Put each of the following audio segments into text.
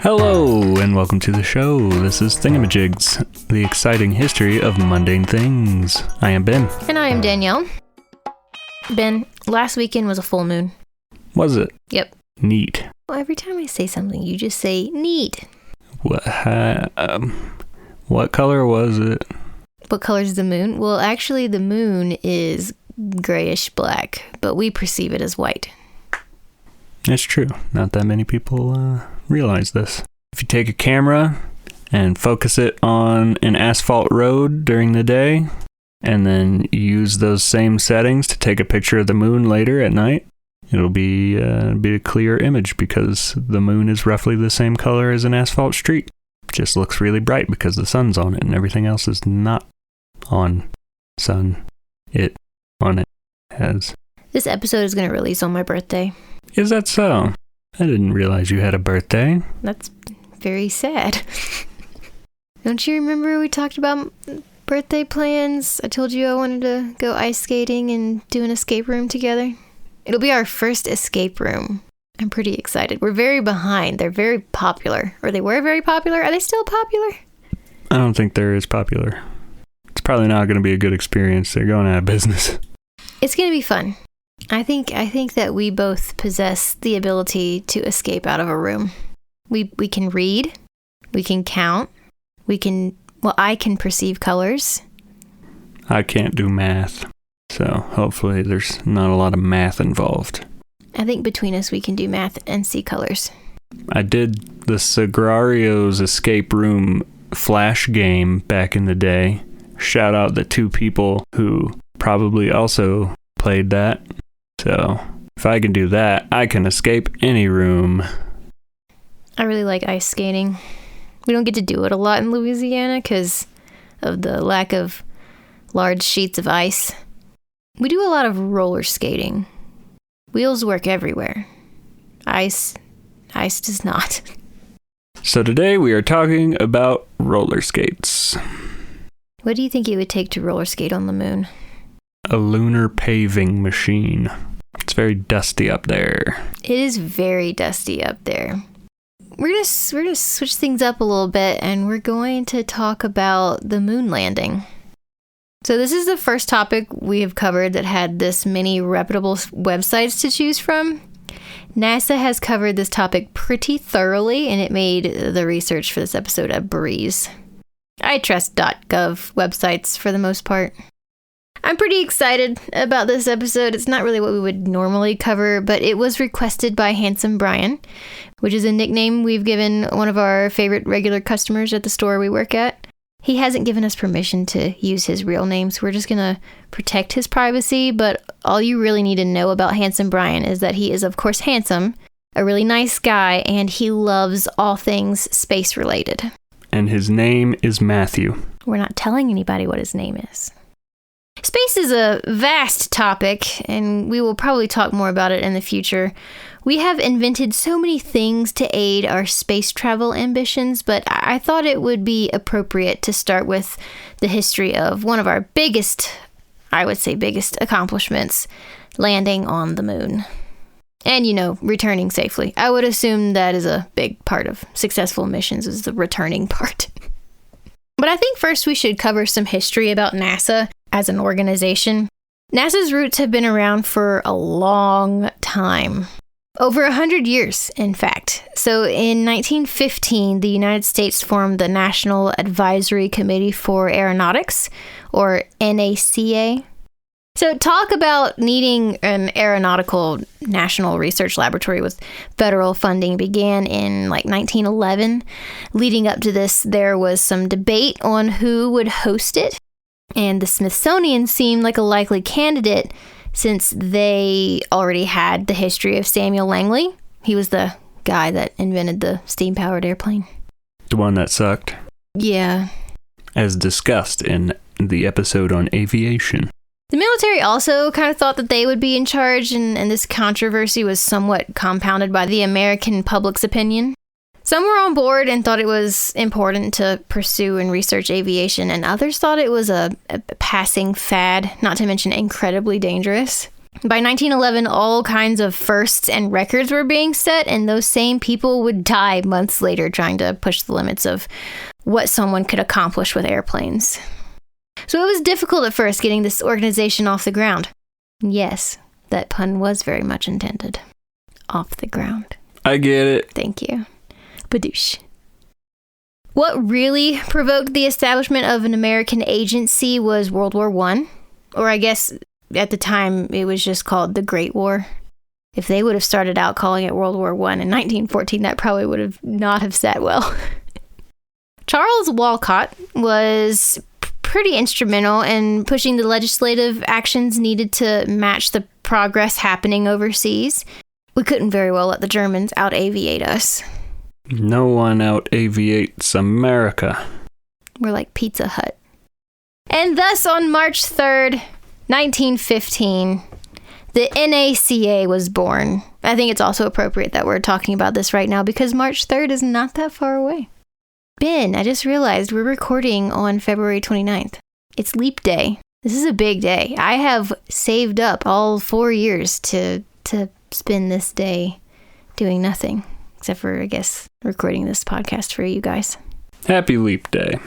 Hello, and welcome to the show. This is Thingamajigs, the exciting history of mundane things. I am Ben. And I am Danielle. Ben, last weekend was a full moon. Was it? Yep. Neat. Well, every time I say something, you just say neat. What color was it? What color is the moon? Well, actually, the moon is grayish black, but we perceive it as white. It's true. Not that many people realize this. If you take a camera and focus it on an asphalt road during the day, and then use those same settings to take a picture of the moon later at night, it'll be a clear image because the moon is roughly the same color as an asphalt street. Just looks really bright because the sun's on it and everything else is not on sun. It on it has. This episode is going to release on my birthday. Is that so? I didn't realize you had a birthday. That's very sad. Don't you remember we talked about birthday plans? I told you I wanted to go ice skating and do an escape room together. It'll be our first escape room. I'm pretty excited. We're very behind. They're very popular. Or they were very popular. Are they still popular? I don't think they're as popular. It's probably not going to be a good experience. They're going out of business. It's going to be fun. I think that we both possess the ability to escape out of a room. We can read. We can count. I can perceive colors. I can't do math. So hopefully there's not a lot of math involved. I think between us we can do math and see colors. I did the Sagrario's escape room flash game back in the day. Shout out the two people who probably also played that. So if I can do that, I can escape any room. I really like ice skating. We don't get to do it a lot in Louisiana because of the lack of large sheets of ice. We do a lot of roller skating. Wheels work everywhere. Ice does not. So today we are talking about roller skates. What do you think it would take to roller skate on the moon? A lunar paving machine. It's very dusty up there. It is very dusty up there. We're gonna switch things up a little bit, and we're going to talk about the moon landing. So this is the first topic we have covered that had this many reputable websites to choose from. NASA has covered this topic pretty thoroughly, and it made the research for this episode a breeze. I trust .gov websites for the most part. I'm pretty excited about this episode. It's not really what we would normally cover, but it was requested by Handsome Brian, which is a nickname we've given one of our favorite regular customers at the store we work at. He hasn't given us permission to use his real name, so we're just going to protect his privacy, but all you really need to know about Handsome Brian is that he is, of course, handsome, a really nice guy, and he loves all things space-related. And his name is Matthew. We're not telling anybody what his name is. Space is a vast topic, and we will probably talk more about it in the future. We have invented so many things to aid our space travel ambitions, but I thought it would be appropriate to start with the history of one of our biggest accomplishments, landing on the moon. And, returning safely. I would assume that is a big part of successful missions, is the returning part. But I think first we should cover some history about NASA as an organization. NASA's roots have been around for a long time. Over 100 years, in fact. So in 1915, the United States formed the National Advisory Committee for Aeronautics, or NACA. So talk about needing an aeronautical national research laboratory with federal funding began in 1911. Leading up to this, there was some debate on who would host it. And the Smithsonian seemed like a likely candidate since they already had the history of Samuel Langley. He was the guy that invented the steam-powered airplane. The one that sucked? Yeah. As discussed in the episode on aviation. The military also kind of thought that they would be in charge, and this controversy was somewhat compounded by the American public's opinion. Some were on board and thought it was important to pursue and research aviation, and others thought it was a passing fad, not to mention incredibly dangerous. By 1911, all kinds of firsts and records were being set, and those same people would die months later trying to push the limits of what someone could accomplish with airplanes. So it was difficult at first getting this organization off the ground. Yes, that pun was very much intended. Off the ground. I get it. Thank you. Badoosh. What really provoked the establishment of an American agency was World War I, or I guess at the time it was just called the Great War. If they would have started out calling it World War I in 1914, that probably would have not have sat well. Charles Walcott was pretty instrumental in pushing the legislative actions needed to match the progress happening overseas. We couldn't very well let the Germans out-aviate us. No one out-aviates America. We're like Pizza Hut. And thus, on March 3rd, 1915, the NACA was born. I think it's also appropriate that we're talking about this right now because March 3rd is not that far away. Ben, I just realized we're recording on February 29th. It's Leap Day. This is a big day. I have saved up all 4 years to spend this day doing nothing, except for, I guess, recording this podcast for you guys. Happy Leap Day,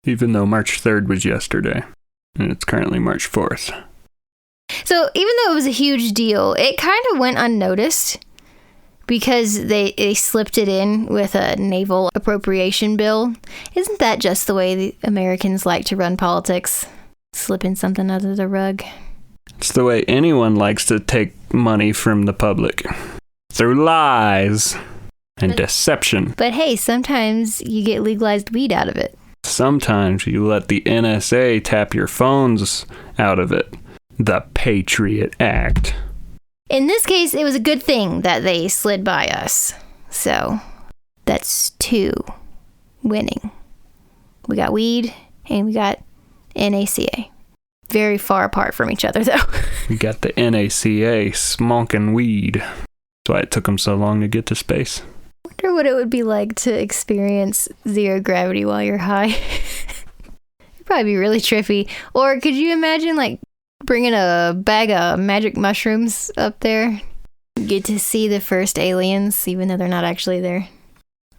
even though March 3rd was yesterday, and it's currently March 4th. So even though it was a huge deal, it kind of went unnoticed because they slipped it in with a naval appropriation bill. Isn't that just the way the Americans like to run politics? Slipping something under the rug. It's the way anyone likes to take money from the public. Through lies and deception. But hey, sometimes you get legalized weed out of it. Sometimes you let the NSA tap your phones out of it. The Patriot Act. In this case, it was a good thing that they slid by us. So, that's 2 winning. We got weed and we got NACA. Very far apart from each other, though. We got the NACA smoking weed. That's why it took them so long to get to space. I wonder what it would be like to experience zero gravity while you're high. It'd probably be really trippy. Or could you imagine, like, bringing a bag of magic mushrooms up there? Get to see the first aliens, even though they're not actually there.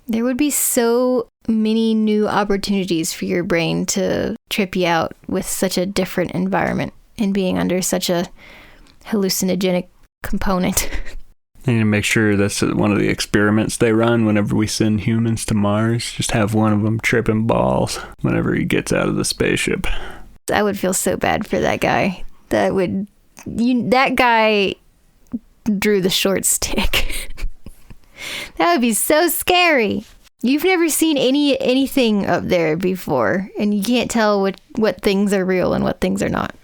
There would be so many new opportunities for your brain to trip you out with such a different environment and being under such a hallucinogenic component. I need to make sure that's one of the experiments they run whenever we send humans to Mars. Just have one of them tripping balls whenever he gets out of the spaceship. I would feel so bad for that guy. That guy drew the short stick. That would be so scary. You've never seen anything up there before, and you can't tell what things are real and what things are not.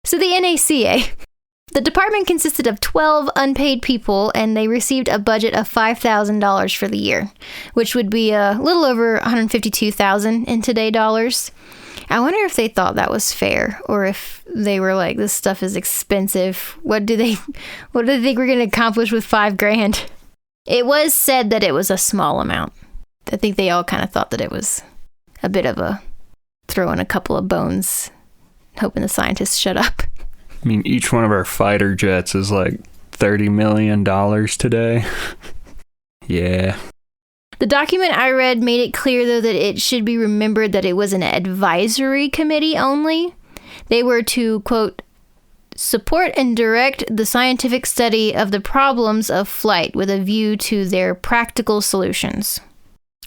So the NACA, the department consisted of 12 unpaid people, and they received a budget of $5,000 for the year, which would be a little over $152,000 in today dollars. I wonder if they thought that was fair, or if they were like, this stuff is expensive. What do they think we're going to accomplish with $5,000? It was said that it was a small amount. I think they all kind of thought that it was a bit of a throw in a couple of bones, hoping the scientists shut up. I mean, each one of our fighter jets is like $30 million today. Yeah. The document I read made it clear, though, that it should be remembered that it was an advisory committee only. They were to, quote, support and direct the scientific study of the problems of flight with a view to their practical solutions.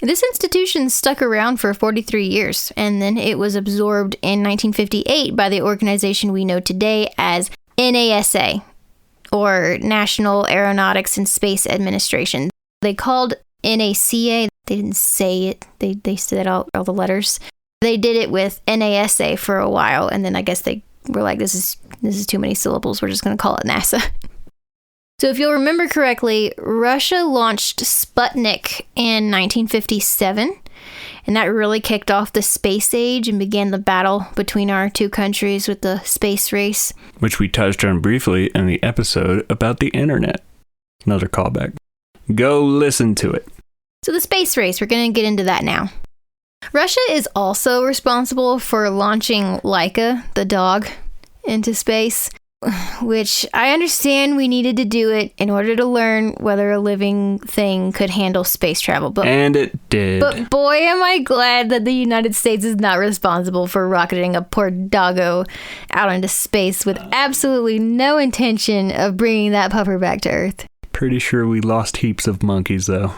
This institution stuck around for 43 years, and then it was absorbed in 1958 by the organization we know today as NASA, or National Aeronautics and Space Administration. They called NACA, they didn't say it, they said all the letters. They did it with NASA for a while, and then I guess they were like, this is too many syllables, we're just going to call it NASA. So if you'll remember correctly, Russia launched Sputnik in 1957, and that really kicked off the space age and began the battle between our two countries with the space race. Which we touched on briefly in the episode about the internet. Another callback. Go listen to it. So the space race, we're going to get into that now. Russia is also responsible for launching Laika, the dog, into space. which I understand we needed to do it in order to learn whether a living thing could handle space travel. And it did. But boy, am I glad that the United States is not responsible for rocketing a poor doggo out into space with absolutely no intention of bringing that pupper back to Earth. Pretty sure we lost heaps of monkeys, though.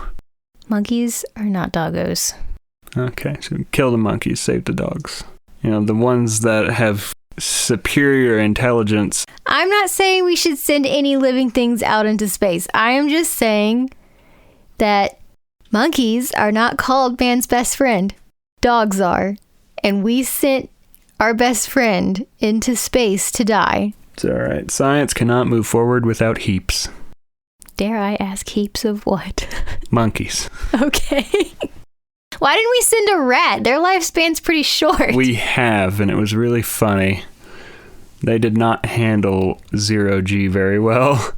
Monkeys are not doggos. Okay, so kill the monkeys, save the dogs. You know, the ones that have superior intelligence. I'm not saying we should send any living things out into space. I am just saying that monkeys are not called man's best friend. Dogs are. And we sent our best friend into space to die. It's all right. Science cannot move forward without heaps. Dare I ask heaps of what? Monkeys. Okay. Why didn't we send a rat? Their lifespan's pretty short. We have, and it was really funny. They did not handle zero-G very well.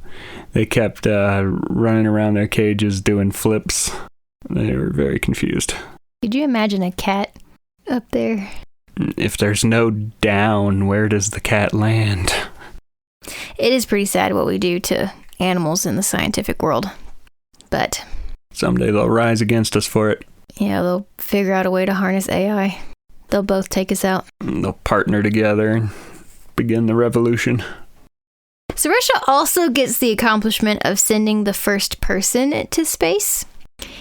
They kept running around their cages doing flips. They were very confused. Could you imagine a cat up there? If there's no down, where does the cat land? It is pretty sad what we do to animals in the scientific world. But someday they'll rise against us for it. Yeah, they'll figure out a way to harness AI. They'll both take us out. They'll partner together and begin the revolution. So Russia also gets the accomplishment of sending the first person to space.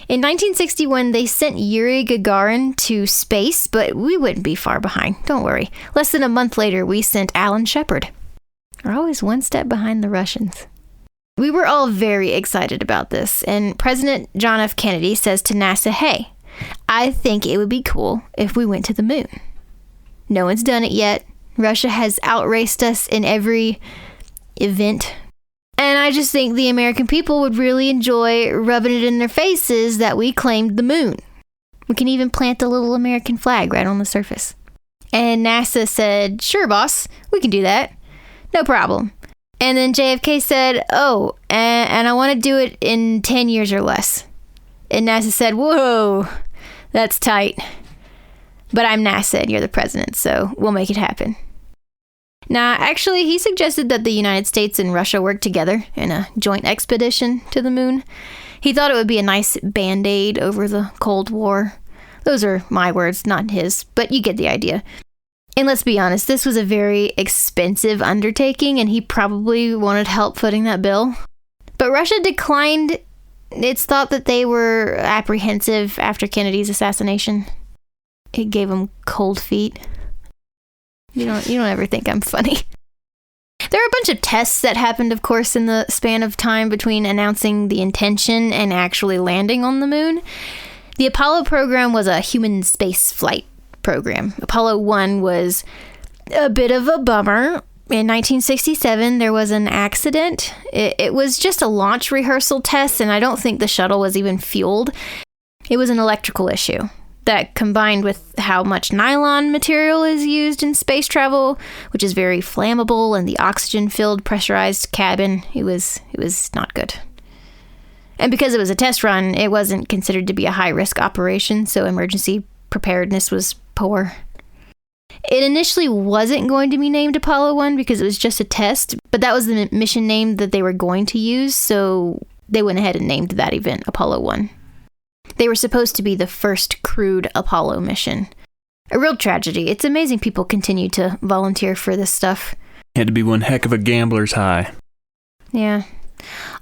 In 1961, they sent Yuri Gagarin to space, but we wouldn't be far behind. Don't worry. Less than a month later, we sent Alan Shepard. We're always one step behind the Russians. We were all very excited about this, and President John F. Kennedy says to NASA, hey, I think it would be cool if we went to the moon. No one's done it yet. Russia has outraced us in every event. And I just think the American people would really enjoy rubbing it in their faces that we claimed the moon. We can even plant a little American flag right on the surface. And NASA said, sure, boss, we can do that. No problem. And then JFK said, oh, and I want to do it in 10 years or less. And NASA said, whoa, that's tight. But I'm NASA and you're the president, so we'll make it happen. Now, actually, he suggested that the United States and Russia work together in a joint expedition to the moon. He thought it would be a nice band-aid over the Cold War. Those are my words, not his, but you get the idea. And let's be honest, this was a very expensive undertaking, and he probably wanted help footing that bill. But Russia declined. It's thought that they were apprehensive after Kennedy's assassination. It gave them cold feet. You don't ever think I'm funny. There are a bunch of tests that happened, of course, in the span of time between announcing the intention and actually landing on the moon. The Apollo program was a human space flight program. Apollo 1 was a bit of a bummer. In 1967, there was an accident. It was just a launch rehearsal test, and I don't think the shuttle was even fueled. It was an electrical issue that, combined with how much nylon material is used in space travel, which is very flammable, and the oxygen-filled pressurized cabin, it was not good. And because it was a test run, it wasn't considered to be a high-risk operation, so emergency preparedness was poor. It initially wasn't going to be named Apollo 1 because it was just a test, but that was the mission name that they were going to use, so they went ahead and named that event Apollo 1. They were supposed to be the first crewed Apollo mission. A real tragedy. It's amazing people continue to volunteer for this stuff. Had to be one heck of a gambler's high. Yeah.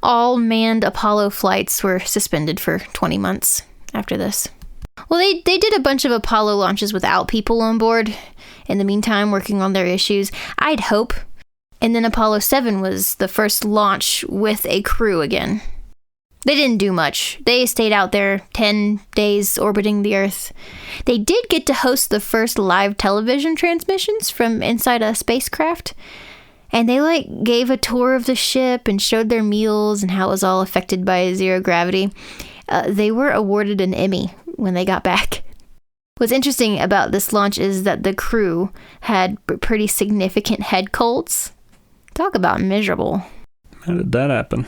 All manned Apollo flights were suspended for 20 months after this. Well, they did a bunch of Apollo launches without people on board. In the meantime, working on their issues, I'd hope. And then Apollo 7 was the first launch with a crew again. They didn't do much. They stayed out there 10 days orbiting the Earth. They did get to host the first live television transmissions from inside a spacecraft. And they gave a tour of the ship and showed their meals and how it was all affected by zero gravity. They were awarded an Emmy when they got back. What's interesting about this launch is that the crew had pretty significant head colds. Talk about miserable. How did that happen?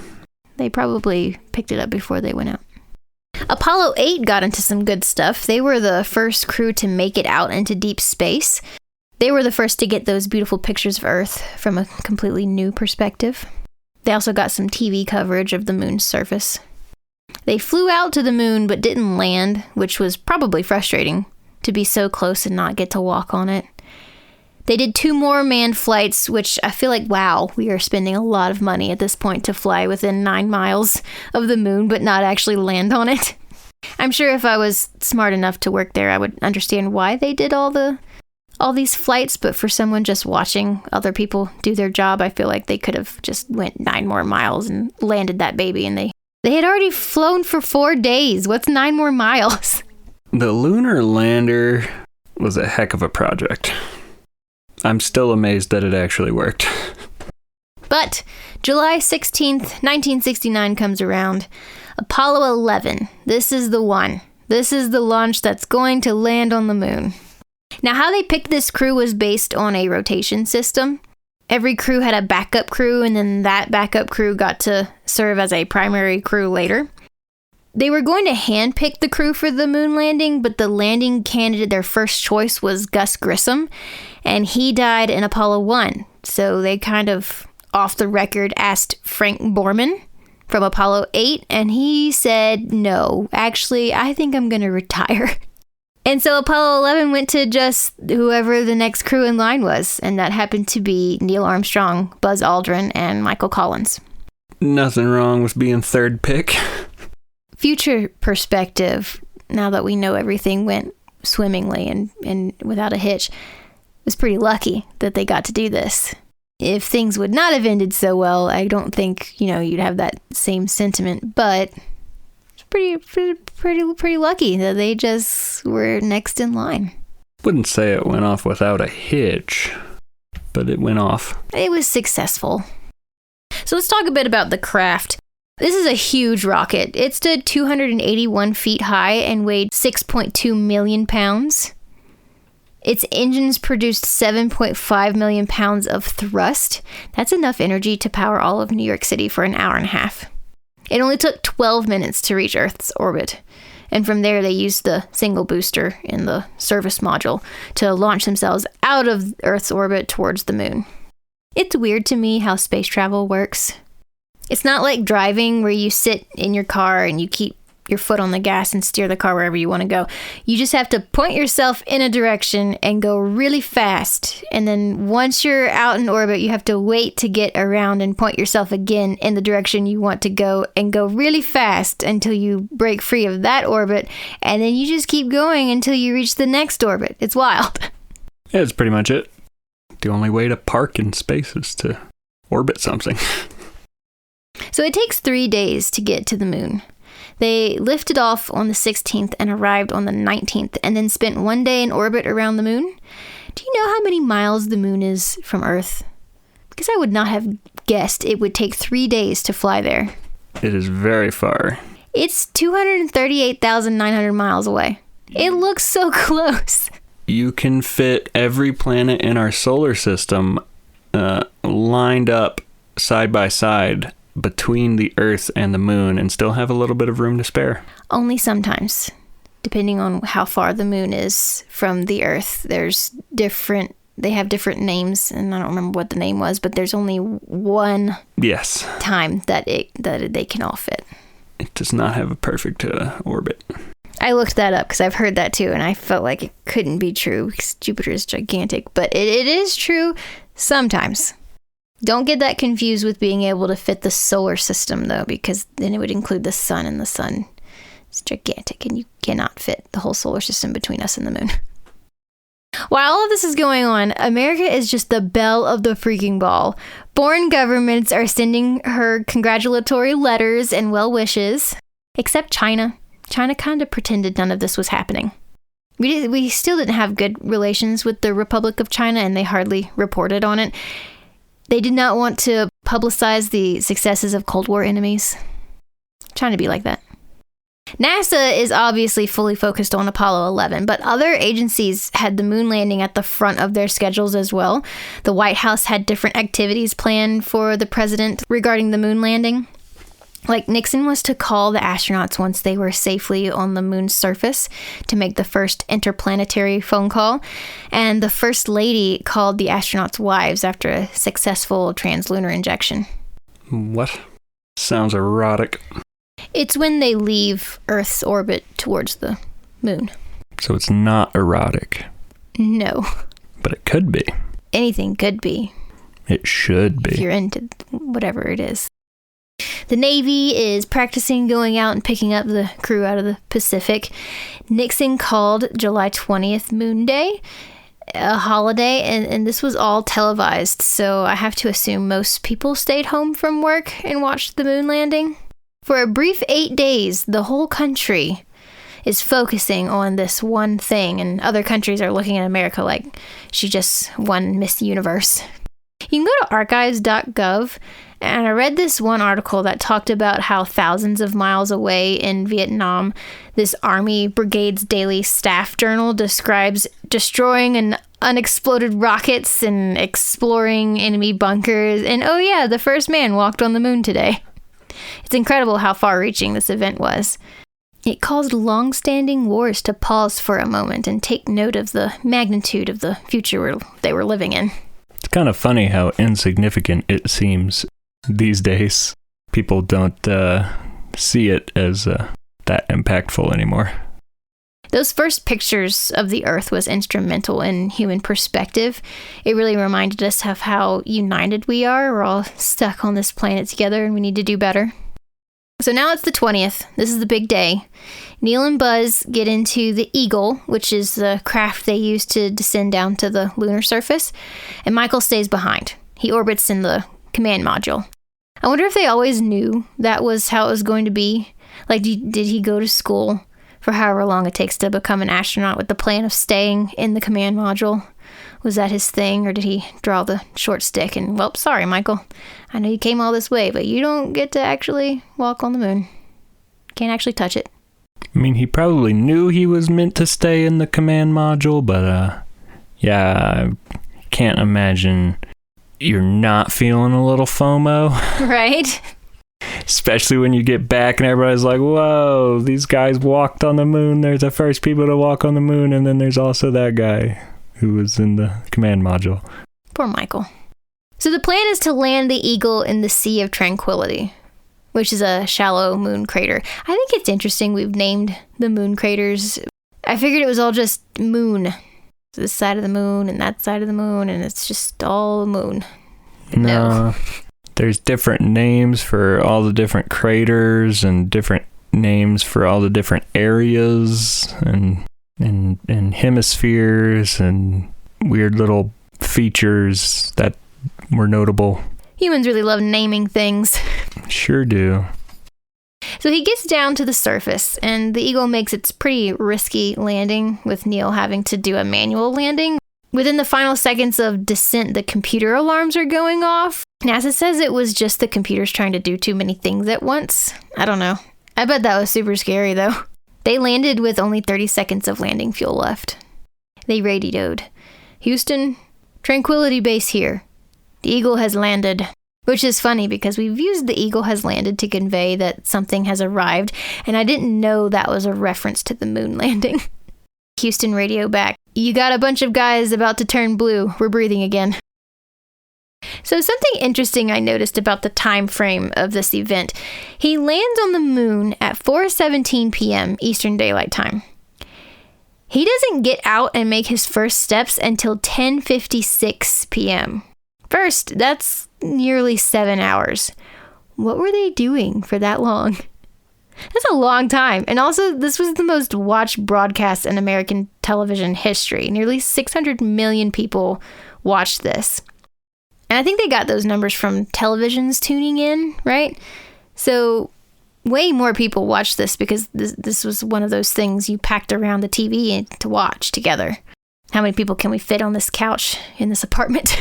They probably picked it up before they went out. Apollo 8 got into some good stuff. They were the first crew to make it out into deep space. They were the first to get those beautiful pictures of Earth from a completely new perspective. They also got some TV coverage of the moon's surface. They flew out to the moon but didn't land, which was probably frustrating to be so close and not get to walk on it. They did 2 more manned flights, which I feel like, wow, we are spending a lot of money at this point to fly within 9 miles of the moon but not actually land on it. I'm sure if I was smart enough to work there, I would understand why they did all these flights, but for someone just watching other people do their job, I feel like they could have just went 9 more miles and landed that baby, and they had already flown for 4 days. What's 9 more miles? The lunar lander was a heck of a project. I'm still amazed that it actually worked. But July 16th, 1969 comes around. Apollo 11. This is the one. This is the launch that's going to land on the moon. Now, how they picked this crew was based on a rotation system. Every crew had a backup crew, and then that backup crew got to serve as a primary crew later. They were going to handpick the crew for the moon landing, but the landing candidate, their first choice, was Gus Grissom, and he died in Apollo 1. So they kind of, off the record, asked Frank Borman from Apollo 8, and he said, no, actually, I think I'm going to retire. And so Apollo 11 went to just whoever the next crew in line was, and that happened to be Neil Armstrong, Buzz Aldrin, and Michael Collins. Nothing wrong with being third pick. Future perspective, now that we know everything went swimmingly and without a hitch, was pretty lucky that they got to do this. If things would not have ended so well, I don't think, you'd have that same sentiment, but it's pretty lucky that they just were next in line. Wouldn't say it went off without a hitch, but it went off. It was successful. So let's talk a bit about the craft. This is a huge rocket. It stood 281 feet high and weighed 6.2 million pounds. Its engines produced 7.5 million pounds of thrust. That's enough energy to power all of New York City for an hour and a half. It only took 12 minutes to reach Earth's orbit. And from there, they used the single booster in the service module to launch themselves out of Earth's orbit towards the moon. It's weird to me how space travel works. It's not like driving where you sit in your car and you keep your foot on the gas and steer the car wherever you want to go. You just have to point yourself in a direction and go really fast. And then once you're out in orbit, you have to wait to get around and point yourself again in the direction you want to go and go really fast until you break free of that orbit. And then you just keep going until you reach the next orbit. It's wild. Yeah, that's pretty much it. The only way to park in space is to orbit something. So it takes 3 days to get to the moon. They lifted off on the 16th and arrived on the 19th and then spent 1 day in orbit around the moon. Do you know how many miles the moon is from Earth? Because I would not have guessed it would take 3 days to fly there. It is very far. It's 238,900 miles away. It looks so close. You can fit every planet in our solar system lined up side by side between the Earth and the moon and still have a little bit of room to spare. Only sometimes, depending on how far the moon is from the Earth. They have different names, and I don't remember what the name was, but there's only one time that they can all fit. It does not have a perfect orbit. I looked that up because I've heard that too, and I felt like it couldn't be true because Jupiter is gigantic, but it is true sometimes. Don't get that confused with being able to fit the solar system, though, because then it would include the sun, and the sun is gigantic, and you cannot fit the whole solar system between us and the moon. While all of this is going on, America is just the belle of the freaking ball. Foreign governments are sending her congratulatory letters and well wishes, except China. China kind of pretended none of this was happening. We still didn't have good relations with the Republic of China, and they hardly reported on it. They did not want to publicize the successes of Cold War enemies. Trying to be like that. NASA is obviously fully focused on Apollo 11, but other agencies had the moon landing at the front of their schedules as well. The White House had different activities planned for the president regarding the moon landing. Like, Nixon was to call the astronauts once they were safely on the moon's surface to make the first interplanetary phone call. And the First Lady called the astronauts' wives after a successful translunar injection. What? Sounds erotic. It's when they leave Earth's orbit towards the moon. So it's not erotic. No. But it could be. Anything could be. It should be. If you're into whatever it is. The Navy is practicing going out and picking up the crew out of the Pacific. Nixon called July 20th Moon Day a holiday, and this was all televised, so I have to assume most people stayed home from work and watched the moon landing. For a brief 8 days, the whole country is focusing on this one thing, and other countries are looking at America like she just won Miss Universe. You can go to archives.gov, and I read this one article that talked about how thousands of miles away in Vietnam, this Army Brigade's daily staff journal describes destroying an unexploded rockets and exploring enemy bunkers, and oh yeah, the first man walked on the moon today. It's incredible how far-reaching this event was. It caused long-standing wars to pause for a moment and take note of the magnitude of the future they were living in. It's kind of funny how insignificant it seems these days. People don't see it as that impactful anymore. Those first pictures of the Earth was instrumental in human perspective. It really reminded us of how united we are. We're all stuck on this planet together and we need to do better. So now it's the 20th. This is the big day. Neil and Buzz get into the Eagle, which is the craft they use to descend down to the lunar surface, and Michael stays behind. He orbits in the command module. I wonder if they always knew that was how it was going to be. Like, did he go to school for however long it takes to become an astronaut with the plan of staying in the command module? Was that his thing, or did he draw the short stick and, well, sorry, Michael. I know you came all this way, but you don't get to actually walk on the moon. Can't actually touch it. I mean, he probably knew he was meant to stay in the command module, but, yeah, I can't imagine you're not feeling a little FOMO. Right? Especially when you get back and everybody's like, whoa, these guys walked on the moon. They're the first people to walk on the moon, and then there's also that guy who was in the command module. Poor Michael. So the plan is to land the Eagle in the Sea of Tranquility, which is a shallow moon crater. I think it's interesting we've named the moon craters. I figured it was all just moon. This side of the moon and that side of the moon, and it's just all moon. No. There's different names for all the different craters and different names for all the different areas and hemispheres and weird little features that were notable. Humans really love naming things. Sure do. So he gets down to the surface, and the Eagle makes its pretty risky landing, with Neil having to do a manual landing. Within the final seconds of descent, the computer alarms are going off. NASA says it was just the computers trying to do too many things at once. I don't know. I bet that was super scary, though. They landed with only 30 seconds of landing fuel left. They radioed, "Houston, Tranquility base here. The Eagle has landed." Which is funny because we've used the Eagle has landed to convey that something has arrived, and I didn't know that was a reference to the moon landing. Houston radio back, "You got a bunch of guys about to turn blue. We're breathing again." So something interesting I noticed about the time frame of this event. He lands on the moon at 4:17 p.m. Eastern Daylight Time. He doesn't get out and make his first steps until 10:56 p.m. First, that's nearly 7 hours. What were they doing for that long? That's a long time. And also, this was the most watched broadcast in American television history. Nearly 600 million people watched this. And I think they got those numbers from televisions tuning in, right? So way more people watched this because this was one of those things you packed around the TV to watch together. How many people can we fit on this couch in this apartment?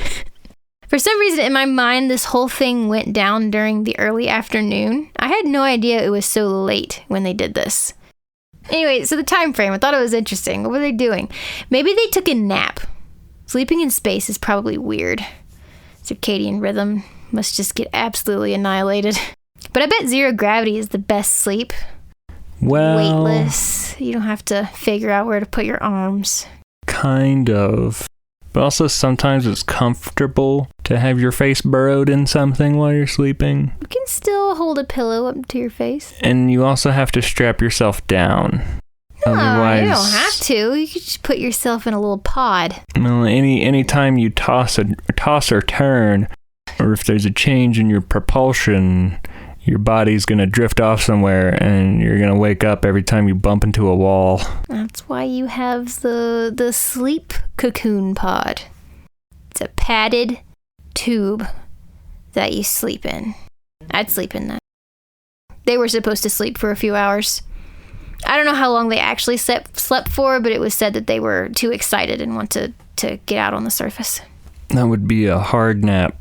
For some reason, in my mind, this whole thing went down during the early afternoon. I had no idea it was so late when they did this. Anyway, so the time frame, I thought it was interesting. What were they doing? Maybe they took a nap. Sleeping in space is probably weird. Circadian rhythm must just get absolutely annihilated. But I bet zero gravity is the best sleep. Well, weightless. You don't have to figure out where to put your arms. Kind of. But also sometimes it's comfortable to have your face burrowed in something while you're sleeping. You can still hold a pillow up to your face. And you also have to strap yourself down. No, Otherwise, you don't have to. You could just put yourself in a little pod. Well, any time you toss or turn, or if there's a change in your propulsion, your body's going to drift off somewhere and you're going to wake up every time you bump into a wall. That's why you have the sleep cocoon pod. It's a padded tube that you sleep in. I'd sleep in that. They were supposed to sleep for a few hours. I don't know how long they actually slept for, but it was said that they were too excited and wanted to get out on the surface. That would be a hard nap.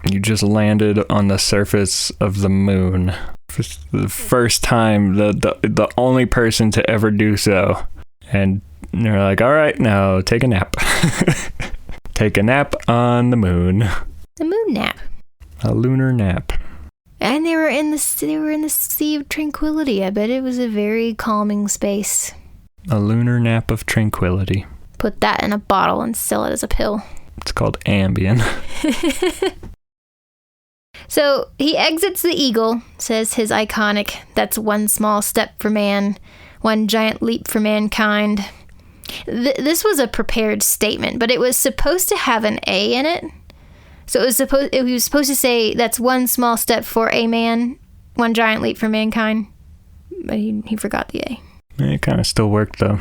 You just landed on the surface of the moon. For the first time, the only person to ever do so. And they're like, all right, now take a nap. Take a nap on the moon. The moon nap. A lunar nap. And they were in the Sea of Tranquility. I bet it was a very calming space. A lunar nap of tranquility. Put that in a bottle and sell it as a pill. It's called Ambien. So he exits the Eagle, says his iconic, "That's one small step for man, one giant leap for mankind." This was a prepared statement, but it was supposed to have an A in it. So he was supposed to say, "That's one small step for a man, one giant leap for mankind." But he forgot the A. It kind of still worked, though.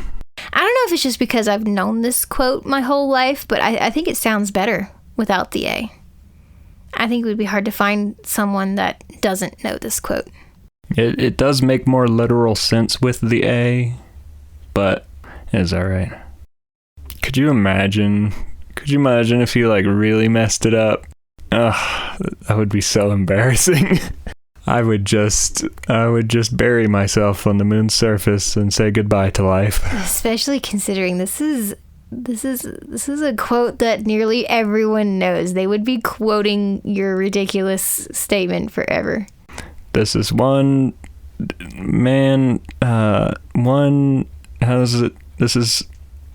I don't know if it's just because I've known this quote my whole life, but I think it sounds better without the A. I think it would be hard to find someone that doesn't know this quote. It does make more literal sense with the A, but it's all right. Could you imagine if you really messed it up? Ugh, that would be so embarrassing. I would just bury myself on the moon's surface and say goodbye to life. Especially considering this is a quote that nearly everyone knows. They would be quoting your ridiculous statement forever. This is one man, how is it? This is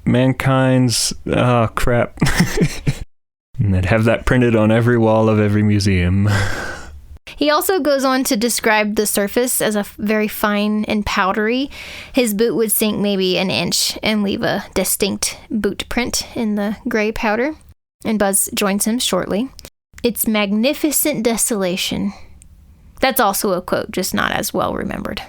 mankind's, oh crap. And they'd have that printed on every wall of every museum. He also goes on to describe the surface as a very fine and powdery. His boot would sink maybe an inch and leave a distinct boot print in the gray powder. And Buzz joins him shortly. "It's magnificent desolation." That's also a quote, just not as well remembered.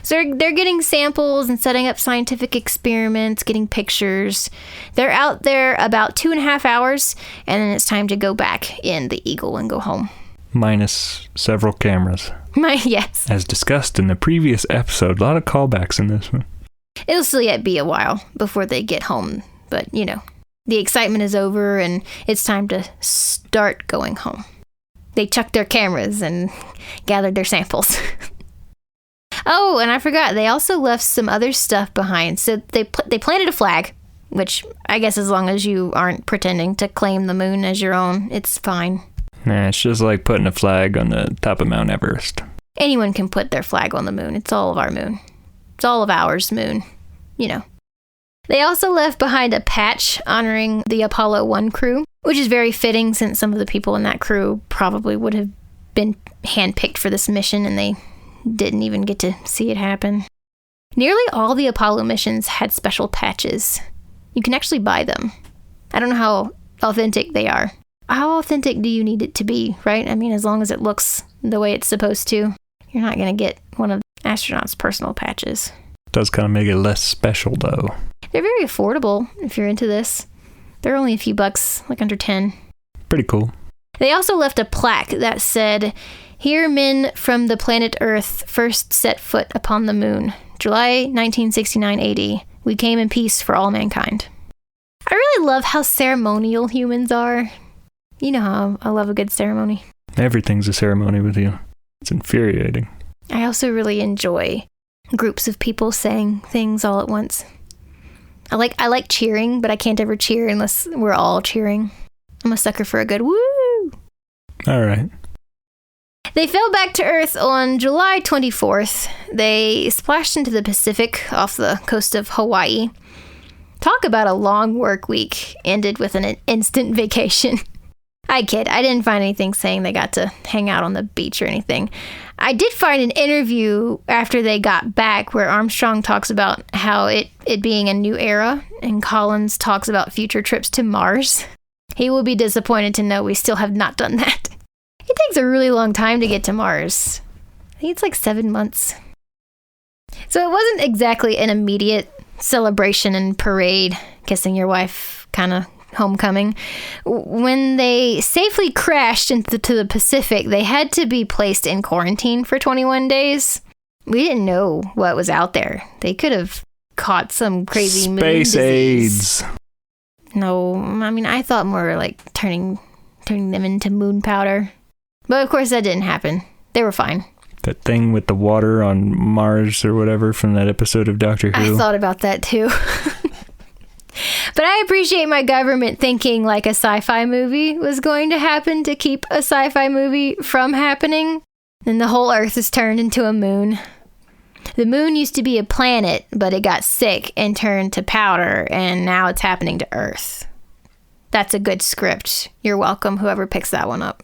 So they're getting samples and setting up scientific experiments, getting pictures. They're out there about 2.5 hours, and then it's time to go back in the Eagle and go home. Minus several cameras. Yes. As discussed in the previous episode, a lot of callbacks in this one. It'll still yet be a while before they get home, but the excitement is over and it's time to start going home. They chucked their cameras and gathered their samples. Oh, and I forgot, they also left some other stuff behind. So they planted a flag, which I guess as long as you aren't pretending to claim the moon as your own, it's fine. Nah, it's just like putting a flag on the top of Mount Everest. Anyone can put their flag on the moon. It's all of our moon. It's all of ours moon. They also left behind a patch honoring the Apollo 1 crew, which is very fitting since some of the people in that crew probably would have been handpicked for this mission and they didn't even get to see it happen. Nearly all the Apollo missions had special patches. You can actually buy them. I don't know how authentic they are. How authentic do you need it to be, right? I mean, as long as it looks the way it's supposed to, you're not going to get one of the astronauts' personal patches. It does kind of make it less special, though. They're very affordable if you're into this. They're only a few bucks, like under 10. Pretty cool. They also left a plaque that said, "Here men from the planet Earth first set foot upon the moon. July 1969 AD. We came in peace for all mankind." I really love how ceremonial humans are. You know how I love a good ceremony. Everything's a ceremony with you. It's infuriating. I also really enjoy groups of people saying things all at once. I like cheering, but I can't ever cheer unless we're all cheering. I'm a sucker for a good woo. All right. They fell back to Earth on July 24th. They splashed into the Pacific off the coast of Hawaii. Talk about a long work week ended with an instant vacation. I kid. I didn't find anything saying they got to hang out on the beach or anything. I did find an interview after they got back where Armstrong talks about how it being a new era, and Collins talks about future trips to Mars. He will be disappointed to know we still have not done that. It takes a really long time to get to Mars. I think it's like 7 months. So it wasn't exactly an immediate celebration and parade, kissing your wife kind of homecoming. When they safely crashed into the Pacific, they had to be placed in quarantine for 21 days. We didn't know what was out there. They could have caught some crazy moon disease. Space AIDS. No, I mean, I thought more like turning them into moon powder. But of course that didn't happen. They were fine. That thing with the water on Mars or whatever from that episode of Doctor Who. I thought about that too. But I appreciate my government thinking like a sci-fi movie was going to happen to keep a sci-fi movie from happening. Then the whole Earth is turned into a moon. The moon used to be a planet, but it got sick and turned to powder, and now it's happening to Earth. That's a good script. You're welcome, whoever picks that one up.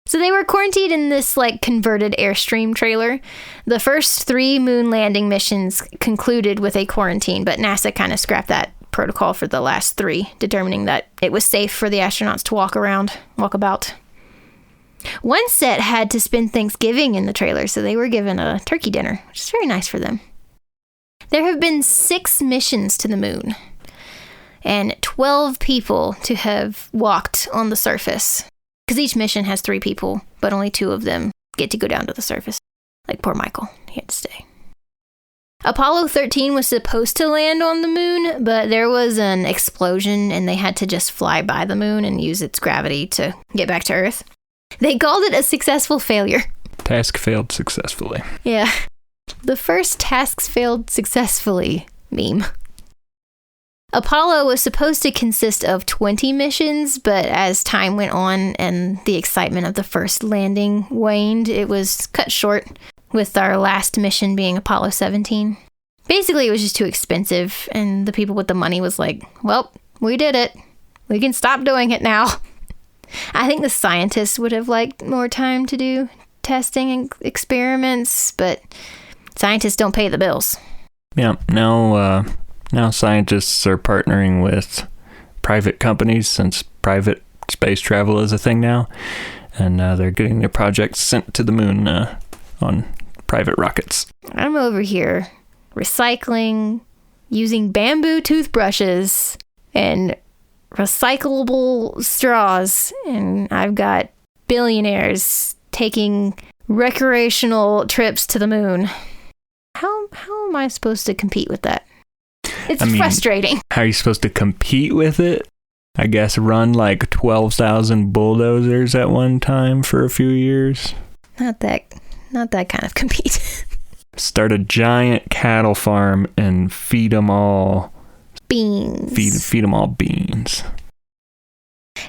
So they were quarantined in this like converted Airstream trailer. The first 3 moon landing missions concluded with a quarantine, but NASA kind of scrapped that protocol for the last 3, determining that it was safe for the astronauts to walk about. One set had to spend Thanksgiving in the trailer, so they were given a turkey dinner, which is very nice for them. There have been 6 missions to the moon, and 12 people to have walked on the surface. Because each mission has 3 people, but only 2 of them get to go down to the surface. Like poor Michael, he had to stay. Apollo 13 was supposed to land on the moon, but there was an explosion and they had to just fly by the moon and use its gravity to get back to Earth. They called it a successful failure. Task failed successfully. Yeah. The first tasks failed successfully meme. Apollo was supposed to consist of 20 missions, but as time went on and the excitement of the first landing waned, it was cut short, with our last mission being Apollo 17. Basically, it was just too expensive, and the people with the money was like, well, we did it. We can stop doing it now. I think the scientists would have liked more time to do testing and experiments, but scientists don't pay the bills. Yeah, now scientists are partnering with private companies since private space travel is a thing now, and they're getting their projects sent to the moon on private rockets. I'm over here recycling, using bamboo toothbrushes and recyclable straws, and I've got billionaires taking recreational trips to the moon. How am I supposed to compete with that? It's frustrating. How are you supposed to compete with it? I guess run like 12,000 bulldozers at one time for a few years. Not that kind of compete. Start a giant cattle farm and feed them all beans. Feed them all beans.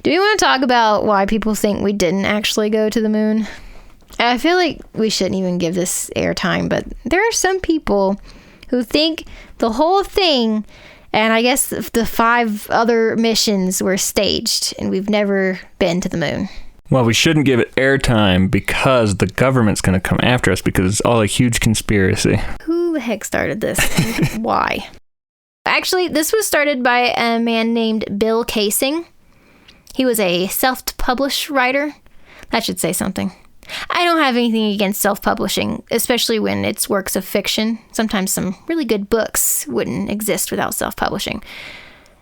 Do we want to talk about why people think we didn't actually go to the moon? I feel like we shouldn't even give this airtime, but there are some people who think the whole thing, and I guess the 5 other missions were staged, and we've never been to the moon. Well, we shouldn't give it airtime because the government's going to come after us because it's all a huge conspiracy. Who the heck started this? Why? Actually, this was started by a man named Bill Casing. He was a self-published writer. That should say something. I don't have anything against self-publishing, especially when it's works of fiction. Sometimes some really good books wouldn't exist without self-publishing.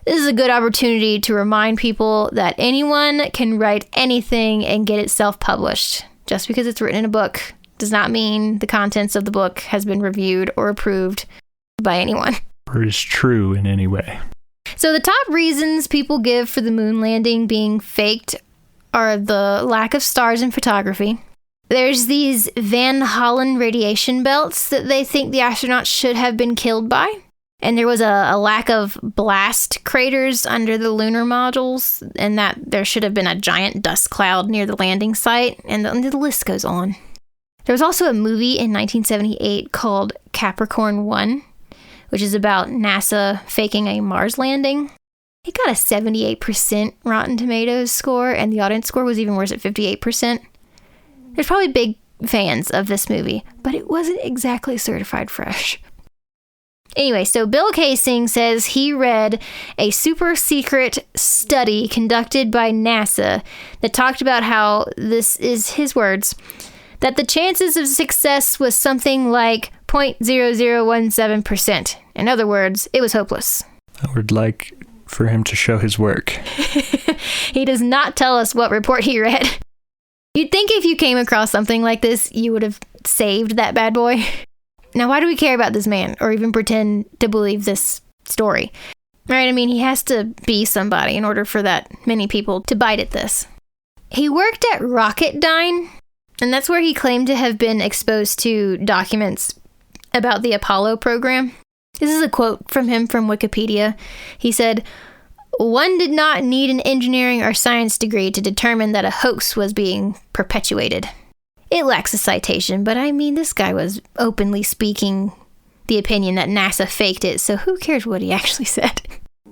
This is a good opportunity to remind people that anyone can write anything and get it self-published. Just because it's written in a book does not mean the contents of the book has been reviewed or approved by anyone. Or is true in any way. So the top reasons people give for the moon landing being faked are the lack of stars in photography. There's these Van Hollen radiation belts that they think the astronauts should have been killed by. And there was a lack of blast craters under the lunar modules, and that there should have been a giant dust cloud near the landing site, and the list goes on. There was also a movie in 1978 called Capricorn 1, which is about NASA faking a Mars landing. It got a 78% Rotten Tomatoes score, and the audience score was even worse at 58%. There's probably big fans of this movie, but it wasn't exactly certified fresh. Anyway, so Bill Kaysing says he read a super secret study conducted by NASA that talked about how, this is his words, that the chances of success was something like 0.0017%. In other words, it was hopeless. I would like for him to show his work. He does not tell us what report he read. You'd think if you came across something like this, you would have saved that bad boy. Now, why do we care about this man or even pretend to believe this story? Right? I mean, he has to be somebody in order for that many people to bite at this. He worked at Rocketdyne, and that's where he claimed to have been exposed to documents about the Apollo program. This is a quote from him from Wikipedia. He said, "One did not need an engineering or science degree to determine that a hoax was being perpetuated." It lacks a citation, but I mean, this guy was openly speaking the opinion that NASA faked it, so who cares what he actually said?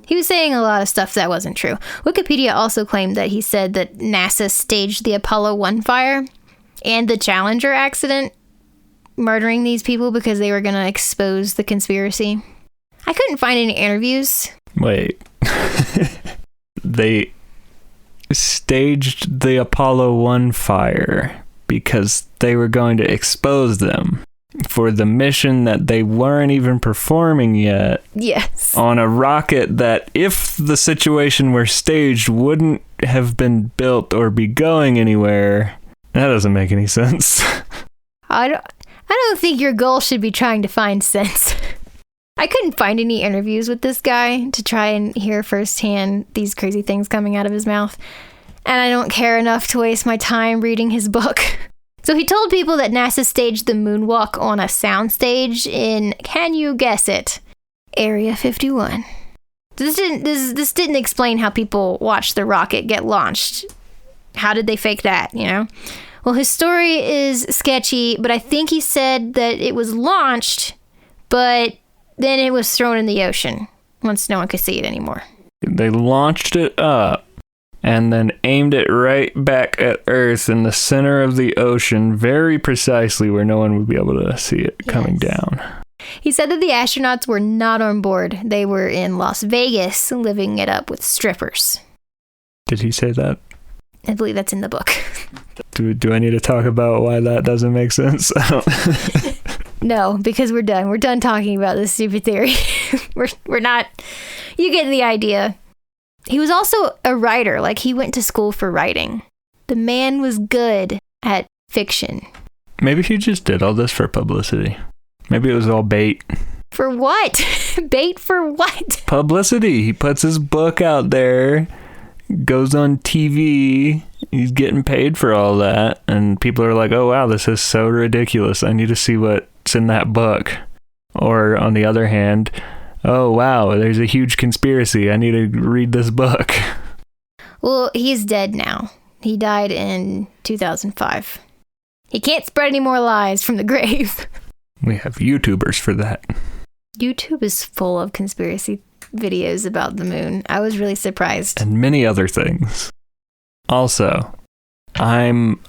He was saying a lot of stuff that wasn't true. Wikipedia also claimed that he said that NASA staged the Apollo 1 fire and the Challenger accident, murdering these people because they were going to expose the conspiracy. I couldn't find any interviews. Wait. They staged the Apollo 1 fire because they were going to expose them for the mission that they weren't even performing yet. Yes. On a rocket that, if the situation were staged, wouldn't have been built or be going anywhere. That doesn't make any sense. I don't think your goal should be trying to find sense. I couldn't find any interviews with this guy to try and hear firsthand these crazy things coming out of his mouth. And I don't care enough to waste my time reading his book. So he told people that NASA staged the moonwalk on a soundstage in, can you guess it, Area 51. This didn't explain how people watched the rocket get launched. How did they fake that, you know? Well, his story is sketchy, but I think he said that it was launched, but then it was thrown in the ocean once no one could see it anymore. They launched it up and then aimed it right back at Earth in the center of the ocean, very precisely where no one would be able to see it coming down. He said that the astronauts were not on board. They were in Las Vegas, living it up with strippers. Did he say that? I believe that's in the book. Do I need to talk about why that doesn't make sense? No, because we're done. We're done talking about this stupid theory. We're not... You get the idea. He was also a writer. Like, he went to school for writing. The man was good at fiction. Maybe he just did all this for publicity. Maybe it was all bait. For what? Bait for what? Publicity. He puts his book out there, goes on TV, he's getting paid for all that, and people are like, oh wow, this is so ridiculous, I need to see what's in that book. Or on the other hand, oh wow, there's a huge conspiracy, I need to read this book. Well, he's dead now. He died in 2005. He can't spread any more lies from the grave. We have YouTubers for that. YouTube is full of conspiracy videos about the moon. I was really surprised. And many other things. Also, I'm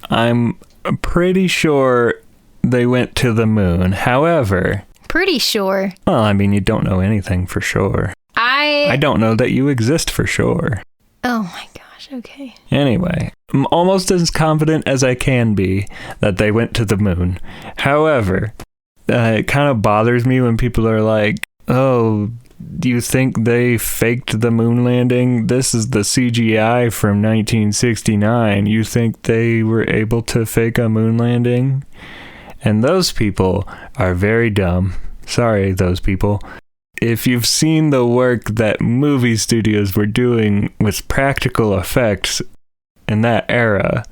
pretty sure they went to the moon. However... Pretty sure? Well, I mean, you don't know anything for sure. I don't know that you exist for sure. Oh my gosh, okay. Anyway, I'm almost as confident as I can be that they went to the moon. However, it kind of bothers me when people are like, oh, do you think they faked the moon landing? This is the CGI from 1969. You think they were able to fake a moon landing? And those people are very dumb. Sorry, those people. If you've seen the work that movie studios were doing with practical effects in that era,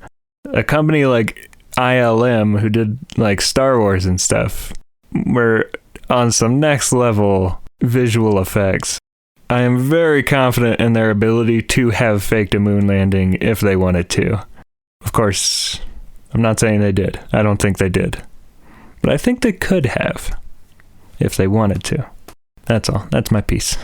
a company like ILM, who did like Star Wars and stuff, were on some next level visual effects. I am very confident in their ability to have faked a moon landing if they wanted to. Of course, I'm not saying they did. I don't think they did. But I think they could have if they wanted to. That's all. That's my piece.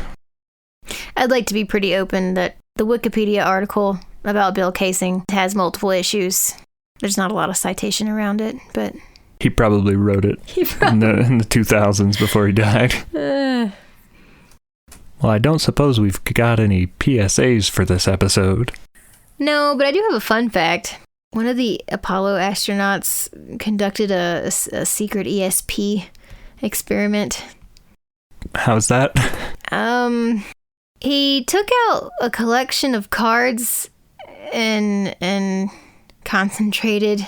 I'd like to be pretty open that the Wikipedia article about Bill Casing has multiple issues. There's not a lot of citation around it, but... He probably wrote it in the 2000s before he died. Well, I don't suppose we've got any PSAs for this episode. No, but I do have a fun fact. One of the Apollo astronauts conducted a secret ESP experiment. How's that? He took out a collection of cards and concentrated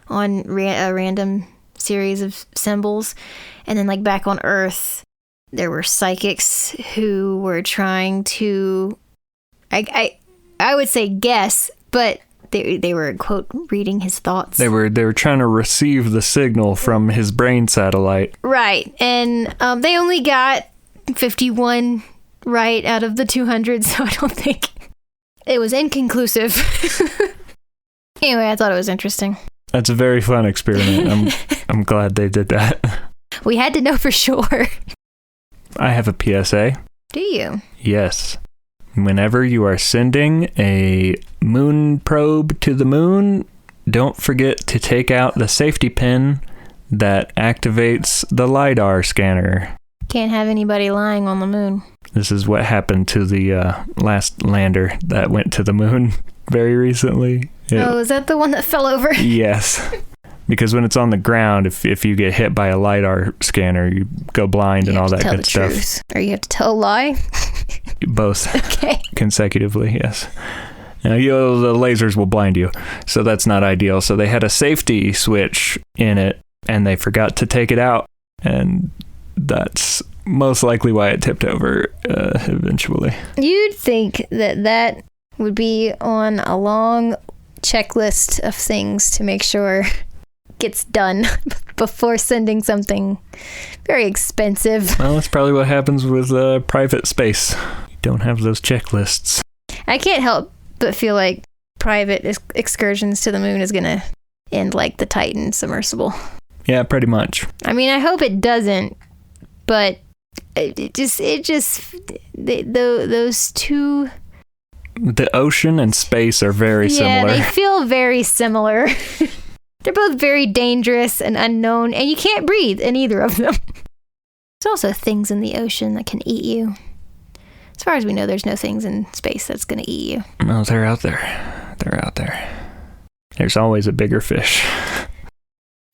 on a random series of symbols, and then like back on Earth, there were psychics who were trying to, I would say guess, but they were, quote, reading his thoughts. They were trying to receive the signal from his brain satellite. Right, and they only got 51 right out of the 200, so I don't think it was inconclusive. Anyway, I thought it was interesting. That's a very fun experiment. I'm glad they did that. We had to know for sure. I have a PSA. Do you? Yes. Whenever you are sending a moon probe to the moon, don't forget to take out the safety pin that activates the LiDAR scanner. Can't have anybody lying on the moon. This is what happened to the last lander that went to the moon very recently. Oh, is that the one that fell over? Yes. Because when it's on the ground, if you get hit by a LiDAR scanner, you go blind and all that good stuff. Truth. Or you have to tell a lie? Both. Okay. Consecutively, yes. Now, the lasers will blind you, so that's not ideal. So they had a safety switch in it, and they forgot to take it out, and that's most likely why it tipped over eventually. You'd think that would be on a long checklist of things to make sure gets done before sending something very expensive. Well, that's probably what happens with private space. You don't have those checklists. I can't help but feel like private excursions to the moon is going to end like the Titan submersible. Yeah, pretty much. I mean, I hope it doesn't, but those two... The ocean and space are very similar. Yeah, they feel very similar. They're both very dangerous and unknown, and you can't breathe in either of them. There's also things in the ocean that can eat you. As far as we know, there's no things in space that's going to eat you. No, they're out there. They're out there. There's always a bigger fish.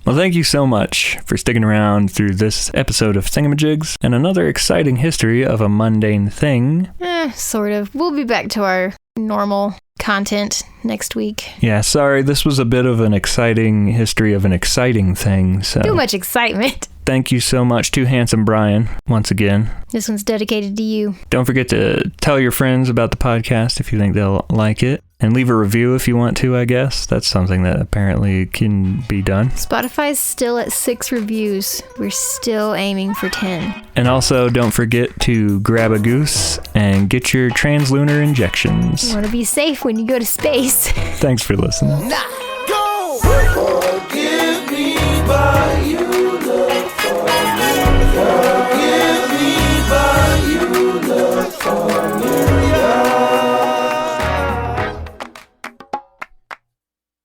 Well, thank you so much for sticking around through this episode of Thingamajigs and another exciting history of a mundane thing. Sort of. We'll be back to our normal content next week. Yeah, sorry, this was a bit of an exciting history of an exciting thing. So too much excitement. Thank you so much to Handsome Brian once again. This one's dedicated to you. Don't forget to tell your friends about the podcast if you think they'll like it. And leave a review if you want to, I guess. That's something that apparently can be done. Spotify's still at 6 reviews. We're still aiming for 10. And also, don't forget to grab a goose and get your translunar injections. You want to be safe when you go to space. Thanks for listening. Now, go!